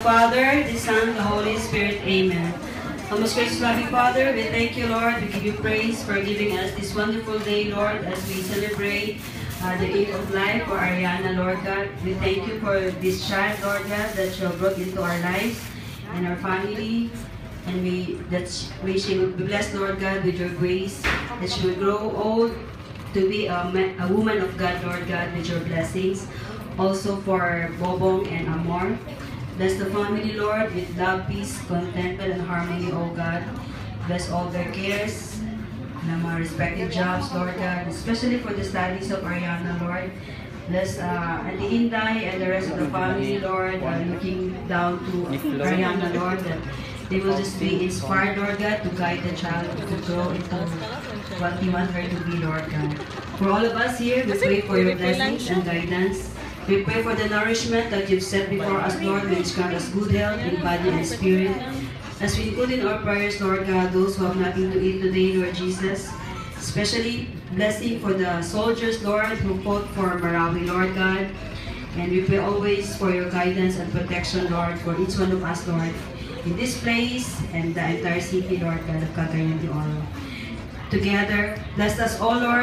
Father, the Son, the Holy Spirit. Amen. Our most gracious loving Father, we thank you, Lord. We give you praise for giving us this wonderful day, Lord, as we celebrate the Eve of Life for Ariana, Lord God. We thank you for this child, Lord God, that you have brought into our lives and our family. And we she will be blessed, Lord God, with your grace, that she will grow old to be a woman of God, Lord God, with your blessings. Also for Bobong and Amor. Bless the family, Lord, with love, peace, contentment, and harmony, O God. Bless all their cares and our respective jobs, Lord God, especially for the studies of Ariana, Lord. Bless Auntie Inday and the rest of the family, Lord, looking down to Ariana, Lord, that they will just be inspired, Lord God, to guide the child to grow into what you want her to be, Lord God. For all of us here, we pray for your blessings and guidance. We pray for the nourishment that you've set before us, Lord, which grant us good health in body and spirit. As we include in our prayers, Lord God, those who have nothing to eat today, Lord Jesus, especially blessing for the soldiers, Lord, who fought for Marawi, Lord God. And we pray always for your guidance and protection, Lord, for each one of us, Lord, in this place and the entire city, Lord God, of Cagayan de Oro. Together, bless us all, Lord.